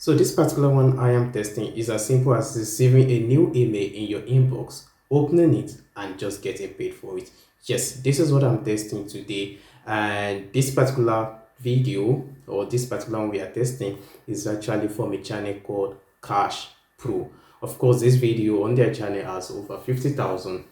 So this particular one I am testing is as simple as receiving a new email in your inbox, opening it and just getting paid for it. Yes, this is what I'm testing today. And this particular video or this particular one we are testing is actually from a channel called Cash Pro. Of course, this video on their channel has over 50,000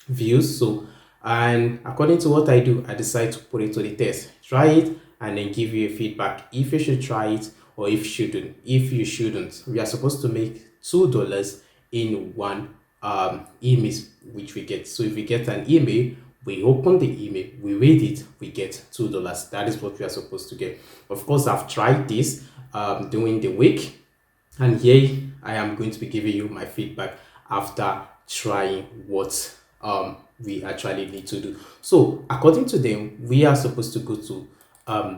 views. So, and according to what I do, I decide to put it to the test, try it, and then give you a feedback if you should try it or if you shouldn't. If you shouldn't, we are supposed to make $2 in one email which we get. So if we get an email, we open the email, we read it, we get $2. That is what we are supposed to get. Of course, I've tried this during the week, and here I am going to be giving you my feedback after trying what we actually need to do. So according to them, we are supposed to go to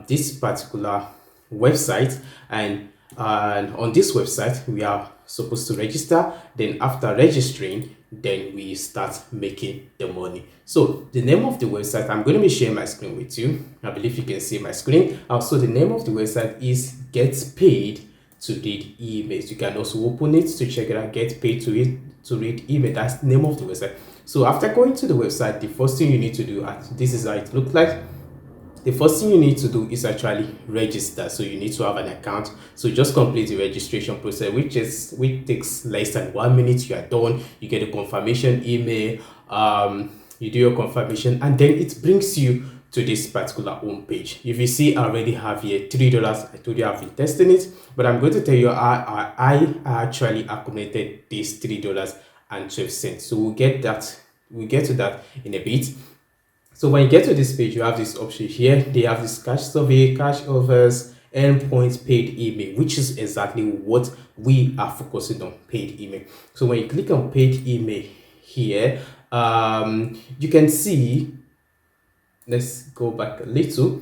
this particular website, and on this website we are supposed to register. Then after registering, then we start making the money. So the name of the website, I'm going to be sharing my screen with you. I believe you can see my screen. Also, the name of the website is Get Paid to Read Emails. You can also open it to check it out. Get Paid to read email. That's the name of the website. So after going to the website, the first thing you need to do, and this is how it looks like. The first thing you need to do is actually register. So you need to have an account. So just complete the registration process, which takes less than 1 minute. You are done. You get a confirmation email. You do your confirmation, and then it brings you to this particular home page. If you see, I already have here $3. I told you I've been testing it, but I'm going to tell you I actually accumulated this $3.12. So we'll get to that in a bit. So when you get to this page, you have this option here. They have this cash survey, cash offers, endpoint, paid email, which is exactly what we are focusing on, paid email. So when you click on paid email here, you can see, let's go back a little.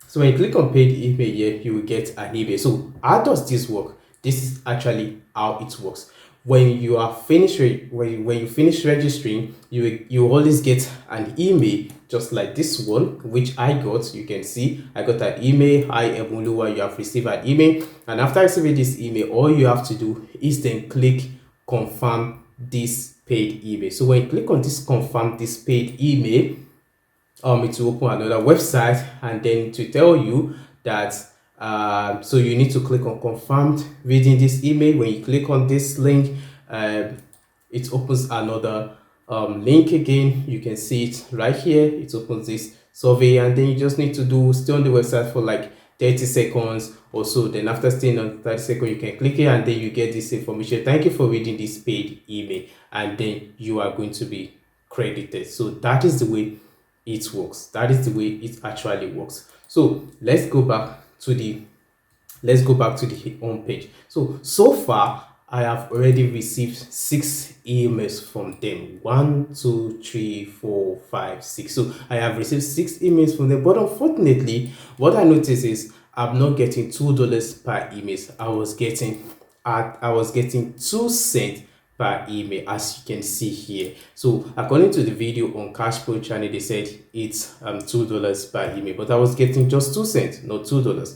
So when you click on paid email here, you will get an email. So how does this work? This is actually how it works. When you are finished, when you finish registering, you always get an email just like this one, which I got. You can see I got an email. Hi Emuluwa, you have received an email. And after receiving this email, all you have to do is then click confirm this paid email. So when you click on this confirm this paid email, it will open another website, and then to tell you that so you need to click on confirmed reading this email. When you click on this link, it opens another link again. You can see it right here. It opens this survey, and then you just need to stay on the website for like 30 seconds or so. Then after staying on 30 seconds, you can click it, and then you get this information. Thank you for reading this paid email, and then you are going to be credited. So that is the way it works. That is the way it actually works. So let's go back to the home page. So far I have already received 6 emails from them. 1 2 3 4 5 6. So I have received 6 emails from them, but unfortunately what I noticed is I'm not getting $2 per email. I was getting 2 cents per email, as you can see here. So according to the video on Cash Pro channel, they said it's $2 per email, but I was getting just 2 cents, not $2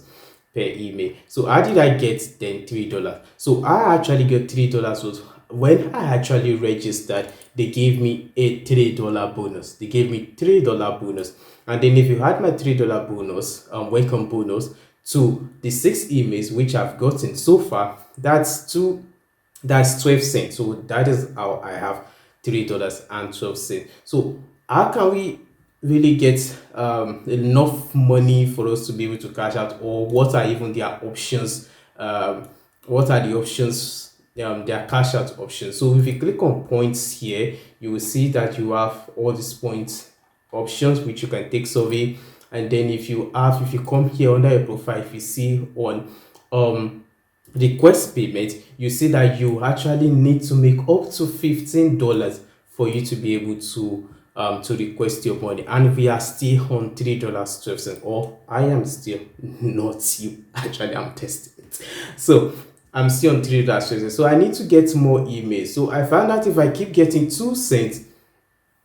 per email. So how did I get then $3? So I actually got $3 was when I actually registered. They gave me a $3 bonus. They gave me $3 bonus, and then if you had my $3 bonus, welcome bonus to the 6 emails which I've gotten so far, that's 12 cents. So that is how I have $3.12. So how can we really get enough money for us to be able to cash out, or what are even their options? What are the options, their cash out options? So if you click on points here, you will see that you have all these points options which you can take survey. And then if you come here under your profile, if you see on request payment, you see that you actually need to make up to $15 for you to be able to request your money, and we are still on $3.12, or I am still, not you, actually I'm testing it. So I'm still on $3.12. So I need to get more emails. So I found out if I keep getting 2 cents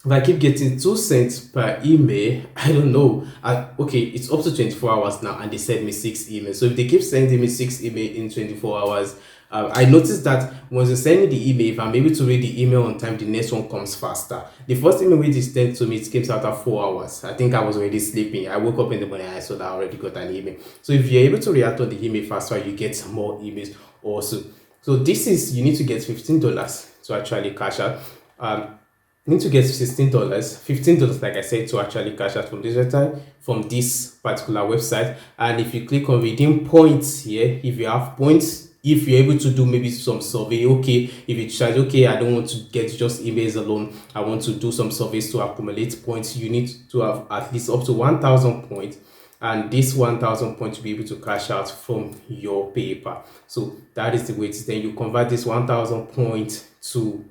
if I keep getting 2 cents per email, I don't know. Okay, it's up to 24 hours now, and they send me 6 emails. So if they keep sending me 6 email in 24 hours, I noticed that once they send me the email, if I'm able to read the email on time, the next one comes faster. The first email which is sent to me, it came after 4 hours. I think I was already sleeping. I woke up in the morning and I saw that I already got an email. So if you're able to react on the email faster, you get more emails also. So this is, you need to get $15 to actually cash out. You need to get $16, $15, like I said, to actually cash out from this website, from this particular website. And if you click on redeem points here, if you have points, if you're able to do maybe some survey, okay, if you charge, okay, I don't want to get just emails alone, I want to do some surveys to accumulate points, you need to have at least up to 1,000 points, and this 1,000 points to be able to cash out from your paper. So that is the way it's then you convert this 1,000 points to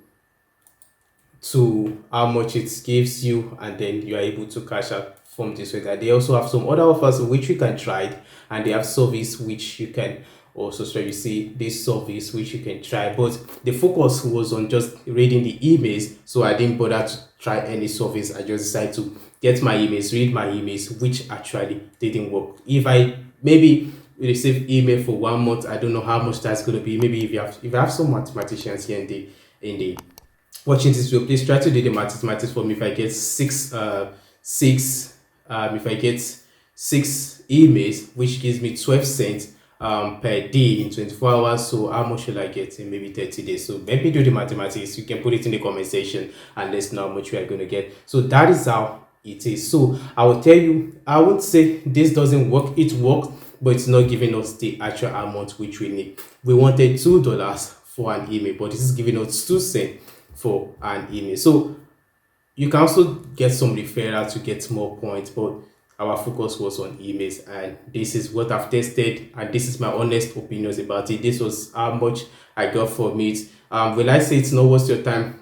how much it gives you, and then you are able to cash out from this way. That they also have some other offers which you can try, and they have service which you can also try. You see this service which you can try, but the focus was on just reading the emails, so I didn't bother to try any service. I just decided to get my emails, read my emails, which actually didn't work. If I maybe receive email for 1 month, I don't know how much that's going to be. Maybe if I have some mathematicians here in the watching this video, please try to do the mathematics for me. If I get if I get 6 emails, which gives me 12 cents per day in 24 hours, so how much will I get in maybe 30 days? So let me do the mathematics. You can put it in the comment section and let's know how much we are going to get. So that is how it is. So I will tell you, I won't say this doesn't work. It works, but it's not giving us the actual amount which we need. We wanted $2 for an email, but this is giving us 2 cents for an email. So you can also get some referral to get more points, but our focus was on emails, and this is what I've tested, and this is my honest opinions about it. This was how much I got from it. Will I say it's not worth your time?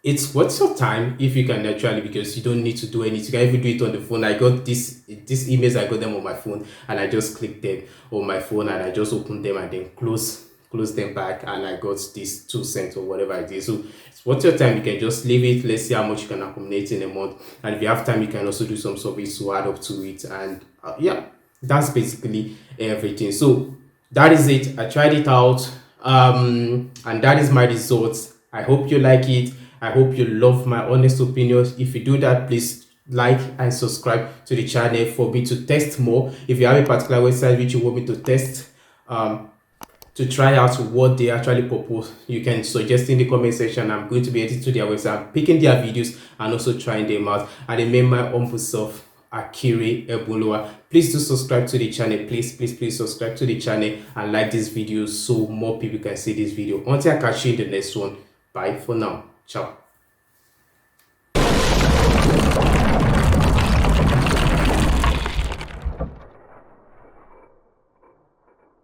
It's worth your time if you can actually, because you don't need to do anything. You can even do it on the phone. I got these emails, I got them on my phone, and I just clicked them on my phone, and I just opened them and then close them back, and I got this 2 cents or whatever it is. So it's worth your time. You can just leave it. Let's see how much you can accumulate in a month, and if you have time, you can also do some service to add up to it. And yeah, that's basically everything. So that is it. I tried it out, and that is my results. I hope you like it. I hope you love my honest opinions. If you do that, please like and subscribe to the channel for me to test more. If you have a particular website which you want me to test, to try out what they actually propose, you can suggest in the comment section. I'm going to be editing to their website, I'm picking their videos and also trying them out. And then my humble self, Akere Eboloa. Please do subscribe to the channel. Please subscribe to the channel and like this video so more people can see this video. Until I catch you in the next one. Bye for now. Ciao.